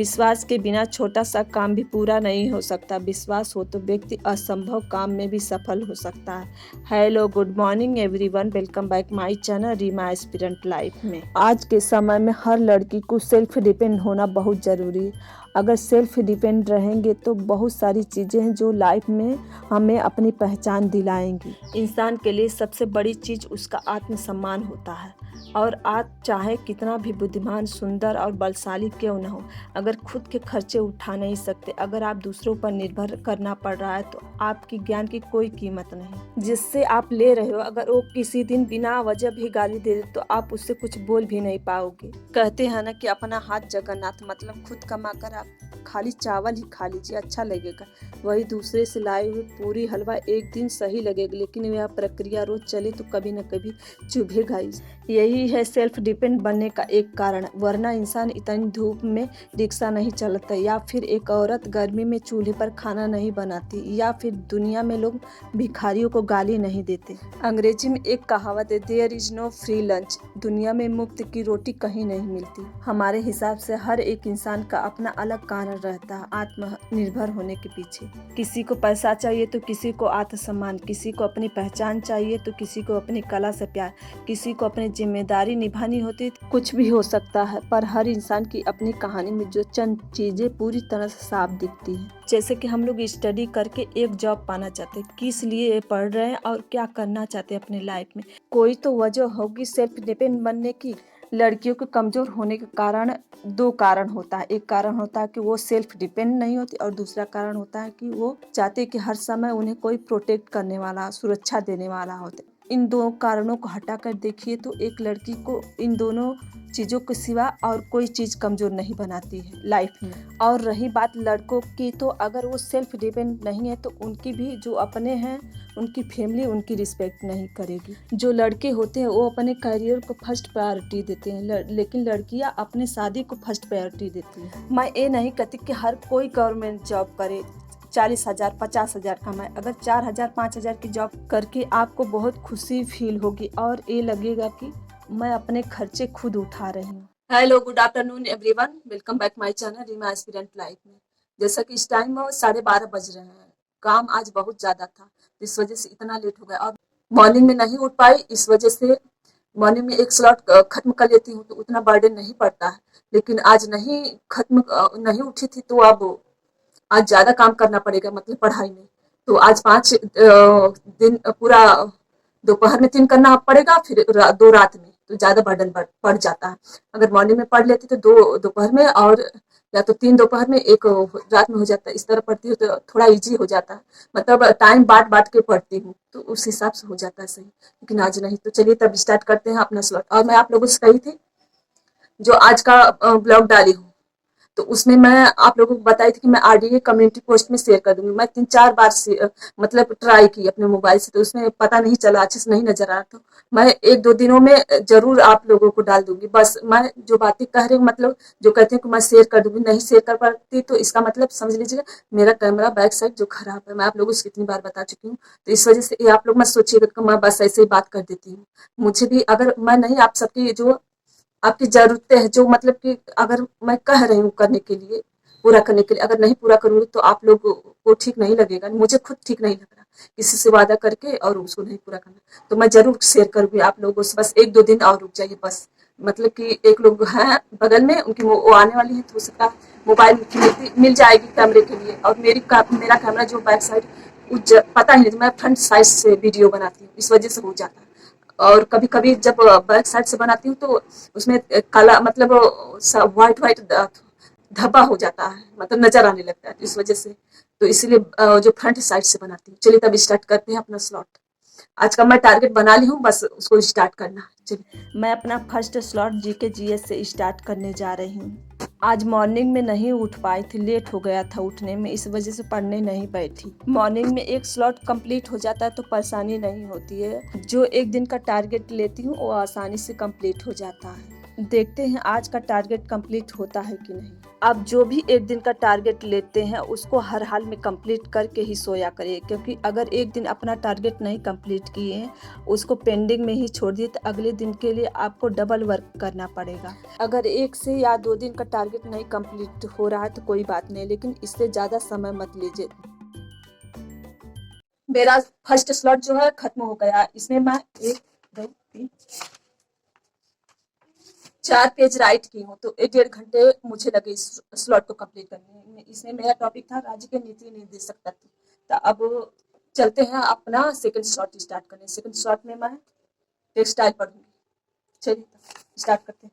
विश्वास के बिना छोटा सा काम भी पूरा नहीं हो सकता। विश्वास हो तो व्यक्ति असंभव काम में भी सफल हो सकता है। Hello, good morning everyone, welcome back my channel Reema aspirant life में। आज के समय में हर लड़की को सेल्फ डिपेंड होना बहुत ज़रूरी है। अगर सेल्फ डिपेंड रहेंगे तो बहुत सारी चीज़ें हैं जो लाइफ में हमें अपनी पहचान दिलाएंगी। इंसान के लिए सबसे बड़ी चीज़ उसका आत्मसम्मान होता है। और आप चाहे कितना भी बुद्धिमान, सुंदर और बलशाली क्यों न हो, अगर खुद के खर्चे उठा नहीं सकते, अगर आप दूसरों पर निर्भर करना पड़ रहा है तो आपकी ज्ञान की कोई कीमत नहीं। जिससे आप ले रहे हो, अगर वो किसी दिन बिना वजह भी गाली दे दे तो आप उससे कुछ बोल भी नहीं पाओगे। कहते हैं ना कि अपना हाथ जगन्नाथ, मतलब खुद कमा कर आप खाली चावल ही खा लीजिए, अच्छा लगेगा। वही दूसरे से लाए हुए पूरी हलवा एक दिन सही लगेगा, लेकिन यह प्रक्रिया रोज चले तो कभी न कभी चुभेगा ही। यही है सेल्फ डिपेंड बनने का एक कारण, वरना इंसान इतनी धूप में रिक्शा नहीं चलाता, या फिर एक औरत गर्मी में चूल्हे पर खाना नहीं बनाती, या फिर दुनिया में लोग भिखारियों को गाली नहीं देते। अंग्रेजी में एक कहावत है, there is no free lunch, दुनिया में मुफ्त की रोटी कहीं नहीं मिलती। हमारे हिसाब से हर एक इंसान का अपना अलग कारण रहता है आत्मनिर्भर होने के पीछे। किसी को पैसा चाहिए तो किसी को आत्मसम्मान, किसी को अपनी पहचान चाहिए तो किसी को अपनी कला से प्यार, किसी को अपनी जिम्मेदारी निभानी होती है। कुछ भी हो सकता है, पर हर इंसान की अपनी कहानी में जो चंद चीजें पूरी तरह से साफ दिखती हैं। जैसे कि हम लोग स्टडी करके एक जॉब पाना चाहते हैं, किस लिए पढ़ रहे हैं और क्या करना चाहते हैं अपने लाइफ में। कोई तो वजह होगी सेल्फ डिपेंड बनने की। लड़कियों के कमजोर होने के कारण दो कारण होता है। एक कारण होता है कि वो सेल्फ डिपेंड नहीं होती, और दूसरा कारण होता है कि वो चाहते कि हर समय उन्हें कोई प्रोटेक्ट करने वाला, सुरक्षा देने वाला होता है। इन दो कारणों को हटाकर देखिए तो एक लड़की को इन दोनों चीज़ों के सिवा और कोई चीज़ कमज़ोर नहीं बनाती है लाइफ में। और रही बात लड़कों की, तो अगर वो सेल्फ डिपेंड नहीं है तो उनकी भी जो अपने हैं, उनकी फैमिली उनकी रिस्पेक्ट नहीं करेगी। जो लड़के होते हैं वो अपने करियर को फर्स्ट प्रायोरिटी देते हैं, लेकिन लड़कियां अपने शादी को फर्स्ट प्रायोरिटी देती हैं। मैं ये नहीं कहती कि हर कोई गवर्नमेंट जॉब करे, 40,000 50,000 कमाए। अगर 4,000 5,000 की जॉब करके आपको बहुत खुशी फील होगी और ये लगेगा कि मैं अपने खर्चे खुद उठा रही हूँ। Hello, good afternoon everyone, welcome back my channel Reema aspirant life में। जैसा कि इस टाइम 12:30 बज रहे हैं, काम आज बहुत ज़्यादा था, इस वजह से इतना लेट हो गया। और मॉर्निंग में नहीं उठ पाई, इस वजह से मॉर्निंग में एक स्लॉट खत्म कर लेती हूँ तो उतना बर्डन नहीं पड़ता है। लेकिन आज नहीं उठी थी तो अब आज ज़्यादा काम करना पड़ेगा, मतलब पढ़ाई में। तो आज 5 दिन पूरा दोपहर में 3 करना पड़ेगा, फिर 2 रात में, तो ज़्यादा बर्डन पड़ जाता है। अगर मॉर्निंग में पढ़ लेती तो 2 दोपहर में, और या तो 3 दोपहर में, 1 रात में हो जाता है। इस तरह पढ़ती हूँ तो थोड़ा ईजी हो जाता है, मतलब टाइम बाँट के पढ़ती हूँ तो उस हिसाब से हो जाता है सही। लेकिन आज नहीं, तो चलिए तब स्टार्ट करते हैं अपना स्लॉट। और मैं आप लोगों से कही थी जो आज का ब्लॉग डाली हूँ, तो उसमें मैं आप लोगों को बताई थी कि मैं आरडीए कम्युनिटी पोस्ट में शेयर कर दूंगी। मैं 3-4 बार से मतलब ट्राई की अपने मोबाइल से, तो उसमें पता नहीं चला, अच्छे से नहीं नजर आ रहा। तो मैं 1-2 दिनों में जरूर आप लोगों को डाल दूंगी। बस मैं जो बातें कह रही हूँ, मतलब जो कहते हैं कि मैं शेयर कर दूंगी, नहीं शेयर कर पाती तो इसका मतलब समझ लीजिएगा मेरा कैमरा बैक साइड जो खराब है। मैं आप लोगों से कितनी बार बता चुकी हूँ, तो इस वजह से ये आप लोग मत सोचिएगा कि मैं बस ऐसे ही बात कर देती हूँ। मुझे भी, अगर मैं नहीं, आप सबकी जो आपकी ज़रूरतें हैं, जो मतलब कि अगर मैं कह रही हूँ करने के लिए, पूरा करने के लिए, अगर नहीं पूरा करूँगी तो आप लोगों को ठीक नहीं लगेगा, मुझे खुद ठीक नहीं लग रहा किसी से वादा करके और उसको नहीं पूरा करना। तो मैं ज़रूर शेयर करूँगी आप लोगों से, बस 1-2 दिन और रुक जाइए बस। मतलब कि एक लोग हैं बगल में, उनकी वो आने वाली है, तो हो सकता है मोबाइल मिल जाएगी कैमरे के लिए। और मेरा कैमरा जो बैक साइड पता ही नहीं, मैं फ्रंट साइड से वीडियो बनाती हूँ, इस वजह से हो जाता है। और कभी कभी जब बैक साइड से बनाती हूँ तो उसमें काला, मतलब व्हाइट व्हाइट धब्बा हो जाता है, मतलब नजर आने लगता है, तो इस वजह से, तो इसलिए जो फ्रंट साइड से बनाती हूँ। चलिए तब स्टार्ट करते हैं अपना स्लॉट। आज का मैं टारगेट बना ली हूँ, बस उसको स्टार्ट करना है। चलिए, मैं अपना फर्स्ट स्लॉट जीके जीएस से स्टार्ट करने जा रही हूँ। आज मॉर्निंग में नहीं उठ पाई थी, लेट हो गया था उठने में, इस वजह से पढ़ने नहीं बैठी। मॉर्निंग में एक स्लॉट कंप्लीट हो जाता है तो परेशानी नहीं होती है। जो एक दिन का टारगेट लेती हूँ वो आसानी से कंप्लीट हो जाता है। देखते हैं आज का टारगेट कंप्लीट होता है कि नहीं। आप जो भी एक दिन का टारगेट लेते हैं उसको हर हाल में कंप्लीट करके ही सोया करिए, क्योंकि अगर एक दिन अपना टारगेट नहीं कंप्लीट किए हैं, उसको पेंडिंग में ही छोड़ दिए, तो अगले दिन के लिए आपको डबल वर्क करना पड़ेगा। अगर 1 से या 2 दिन का टारगेट नहीं कंप्लीट हो रहा है तो कोई बात नहीं, लेकिन इससे ज़्यादा समय मत लीजिए। मेरा फर्स्ट स्लॉट जो है खत्म हो गया, इसमें मैं 1 2 3 4 पेज राइट की हूँ, तो 1 डेढ़ घंटे मुझे लगे इस स्लॉट को कंप्लीट करने में। इसमें मेरा टॉपिक था राज्य के नीति निर्देशक तत्व। तो अब चलते हैं अपना सेकंड स्लॉट स्टार्ट करने। सेकंड स्लॉट में मैं टेक्सटाइल पढ़ूंगी। चलिए स्टार्ट करते हैं।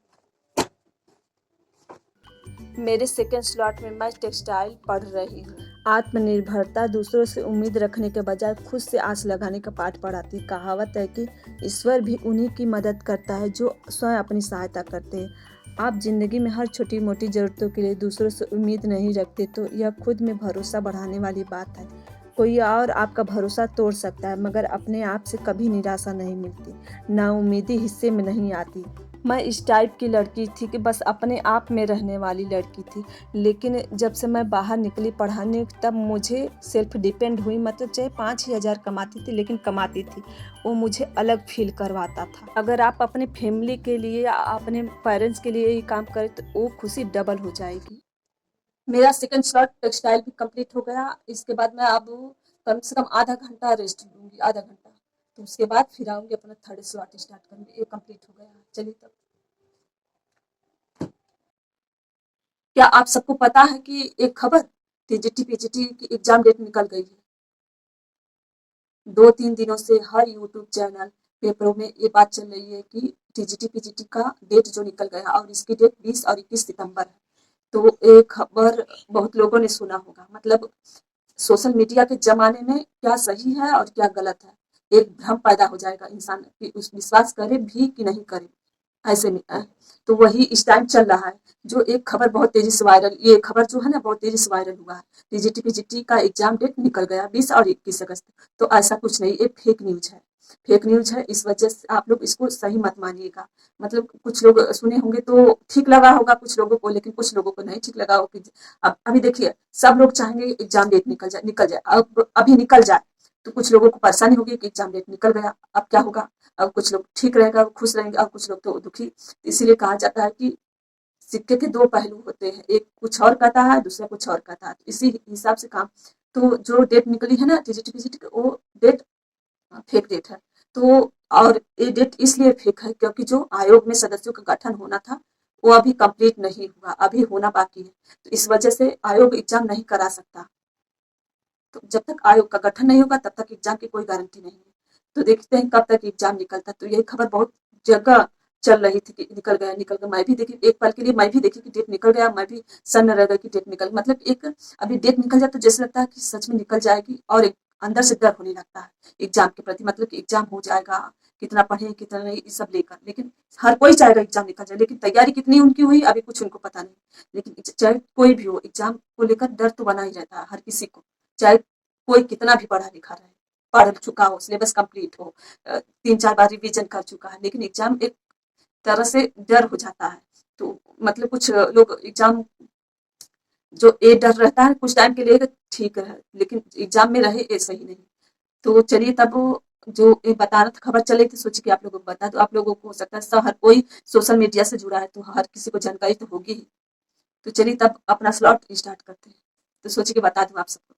मेरे सेकंड स्लॉट में मैं टेक्सटाइल पढ़ रही हूँ। आत्मनिर्भरता दूसरों से उम्मीद रखने के बजाय खुद से आस लगाने का पाठ पढ़ाती। कहावत है कि ईश्वर भी उन्हीं की मदद करता है जो स्वयं अपनी सहायता करते हैं। आप जिंदगी में हर छोटी मोटी जरूरतों के लिए दूसरों से उम्मीद नहीं रखते तो यह खुद में भरोसा बढ़ाने वाली बात है। कोई और आपका भरोसा तोड़ सकता है, मगर अपने आप से कभी निराशा नहीं मिलती। नाउम्मीदी हिस्से में नहीं आती। मैं इस टाइप की लड़की थी कि बस अपने आप में रहने वाली लड़की थी, लेकिन जब से मैं बाहर निकली पढ़ाने तब मुझे सेल्फ डिपेंड हुई। मतलब चाहे 5 ही हज़ार कमाती थी, लेकिन कमाती थी, वो मुझे अलग फील करवाता था। अगर आप अपने फैमिली के लिए या अपने पेरेंट्स के लिए ये काम करें तो वो खुशी डबल हो जाएगी। मेरा सेकंड स्लॉट टेक्सटाइल भी कंप्लीट हो गया। इसके बाद मैं अब कम से कम आधा घंटा रेस्ट लूंगी, आधा घंटा। तो उसके बाद फिर आऊंगी अपना थर्ड स्लॉट स्टार्ट करूंगी। ये कंप्लीट हो गया। चलिए तब, क्या आप सबको पता है कि एक खबर, टीजीटी पीजीटी की एग्जाम डेट निकल गई है। 2-3 दिनों से हर यूट्यूब चैनल पेपरों में ये बात चल रही है कि टीजीटी पीजीटी का डेट जो निकल गया और इसकी डेट 20 और 21 सितंबर है। तो ये खबर बहुत लोगों ने सुना होगा। मतलब सोशल मीडिया के जमाने में क्या सही है और क्या गलत है, एक भ्रम पैदा हो जाएगा इंसान कि उस विश्वास करे भी कि नहीं करे, ऐसे में तो वही इस टाइम चल रहा है। जो एक खबर बहुत तेजी से वायरल, ये खबर जो है ना बहुत तेजी से वायरल हुआ है। टीजीटी पीजीटी का एग्जाम डेट निकल गया 20 और 21 अगस्त। तो ऐसा कुछ नहीं, ये फेक न्यूज है। फेक न्यूज है, इस वजह से आप लोग इसको सही मत मानिएगा। मतलब कुछ लोग सुने होंगे तो ठीक लगा होगा कुछ लोगों को, लेकिन कुछ लोगों को नहीं ठीक लगा होगा। अब अभी देखिए, सब लोग चाहेंगे एग्जाम डेट निकल जाए, निकल जाए। अब अभी निकल जाए तो कुछ लोगों को परेशानी होगी कि एग्जाम डेट निकल गया, अब क्या होगा। अब कुछ लोग ठीक रहेगा, खुश रहेंगे, और कुछ लोग तो दुखी। इसीलिए कहा जाता है कि सिक्के के दो पहलू होते हैं, एक कुछ और कहता है, दूसरा कुछ और कहता है। इसी हिसाब से काम। तो जो डेट निकली है ना टीजीटी पीजीटी की, वो डेट फेक डेट है। तो और ये डेट इसलिए फेक है क्योंकि जो आयोग में सदस्यों का गठन होना था वो अभी कंप्लीट नहीं हुआ, अभी होना बाकी है। तो इस वजह से आयोग एग्जाम नहीं करा सकता। तो जब तक आयोग का गठन नहीं होगा तब तक एग्जाम की कोई गारंटी नहीं है। तो देखते हैं कब तक एग्जाम निकलता है। तो यही खबर बहुत जगह चल रही थी कि निकल गया, निकल गया। मैं भी देखी एक पल के लिए, मैं भी देखी कि डेट निकल गया, मैं भी सन्न रह गई कि डेट निकल, मतलब एक अभी डेट निकल जाए तो जैसे लगता है कि सच में निकल जाएगी, और एक अंदर से डर होने लगता है एग्जाम के प्रति। मतलब कि एग्जाम हो जाएगा, कितना पढ़े कितना नहीं, ये सब लेकर। लेकिन हर कोई चाहेगा एग्जाम निकल जाए, लेकिन तैयारी कितनी उनकी हुई अभी कुछ उनको पता नहीं। लेकिन चाहे कोई भी हो, एग्जाम को लेकर डर तो बना ही रहता है हर किसी को। चाहे कोई कितना भी पढ़ा लिखा रहे, पढ़ चुका हो, सिलेबस कंप्लीट हो, 3-4 बार रिवीजन कर चुका है, लेकिन एग्जाम एक तरह से डर हो जाता है। तो मतलब कुछ लोग एग्जाम जो ये डर रहता है कुछ टाइम के लिए ठीक है, लेकिन एग्जाम में रहे ये सही नहीं। तो चलिए तब जो ये बता रहा था, खबर चल रही थी, सोची कि आप लोगों को बता दो। आप लोगों को हो सकता है हर कोई सोशल मीडिया से जुड़ा है तो हर किसी को जानकारी तो होगी ही। तो चलिए तब अपना स्लॉट स्टार्ट करते हैं। तो सोचिए कि बता दूं आप सबको।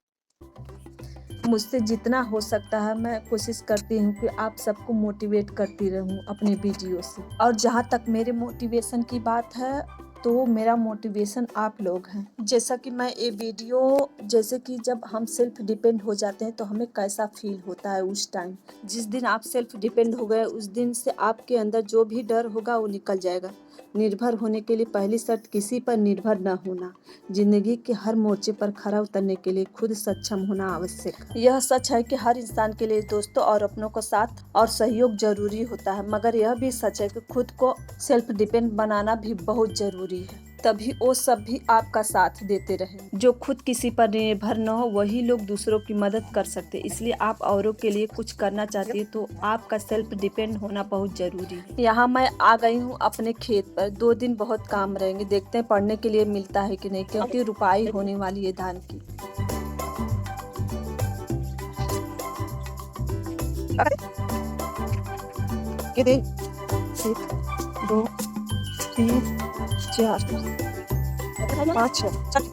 मुझसे जितना हो सकता है मैं कोशिश करती हूँ कि आप सबको मोटिवेट करती रहूँ अपने वीडियो से। और जहाँ तक मेरे मोटिवेशन की बात है तो मेरा मोटिवेशन आप लोग हैं। जैसा कि मैं ये वीडियो, जैसे कि जब हम सेल्फ डिपेंड हो जाते हैं तो हमें कैसा फील होता है उस टाइम। जिस दिन आप सेल्फ डिपेंड हो गए उस दिन से आपके अंदर जो भी डर होगा वो निकल जाएगा। निर्भर होने के लिए पहली शर्त किसी पर निर्भर न होना। जिंदगी के हर मोर्चे पर खरा उतरने के लिए खुद सक्षम होना आवश्यक है। यह सच है कि हर इंसान के लिए दोस्तों और अपनों का साथ और सहयोग जरूरी होता है, मगर यह भी सच है कि खुद को सेल्फ डिपेंड बनाना भी बहुत जरूरी है। तभी वो सब भी आपका साथ देते रहें। जो खुद किसी पर निर्भर न हो वही लोग दूसरों की मदद कर सकते हैं। इसलिए आप औरों के लिए कुछ करना चाहती है तो आपका सेल्फ डिपेंड होना बहुत ज़रूरी है। यहाँ मैं आ गई हूँ अपने खेत पर। 2 दिन बहुत काम रहेंगे, देखते हैं पढ़ने के लिए मिलता है कि नहीं, क्योंकि रुपाई होने वाली है धान की। किती 1 2 3 4 5 चल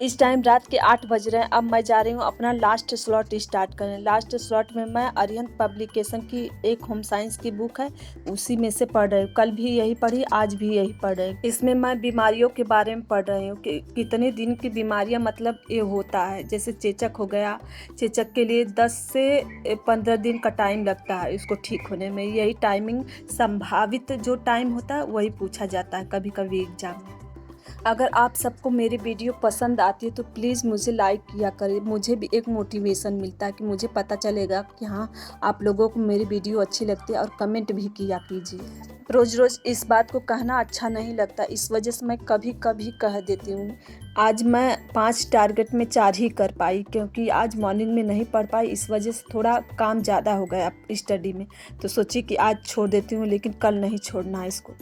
इस टाइम रात के 8 बज रहे हैं। अब मैं जा रही हूँ अपना लास्ट स्लॉट स्टार्ट करने। लास्ट स्लॉट में मैं अरिहंत पब्लिकेशन की एक होम साइंस की बुक है, उसी में से पढ़ रही हूँ। कल भी यही पढ़ी, आज भी यही पढ़ रही हूँ। इसमें मैं बीमारियों के बारे में पढ़ रही हूँ कि कितने दिन की बीमारियाँ मतलब ये होता है। जैसे चेचक हो गया, चेचक के लिए 10 से 15 दिन का टाइम लगता है इसको ठीक होने में। यही टाइमिंग संभावित जो टाइम होता है वही पूछा जाता है कभी कभी एग्जाम में। अगर आप सबको मेरी वीडियो पसंद आती है तो प्लीज़ मुझे लाइक किया करें। मुझे भी एक मोटिवेशन मिलता है कि मुझे पता चलेगा कि हाँ, आप लोगों को मेरी वीडियो अच्छी लगती है, और कमेंट भी किया कीजिए। रोज़ रोज़ इस बात को कहना अच्छा नहीं लगता, इस वजह से मैं कभी कभी कह देती हूँ। आज मैं 5 टारगेट में 4 ही कर पाई, क्योंकि आज मॉर्निंग में नहीं पढ़ पाई, इस वजह से थोड़ा काम ज़्यादा हो गया स्टडी में। तो सोची कि आज छोड़ देती हूँ, लेकिन कल नहीं छोड़ना है इसको।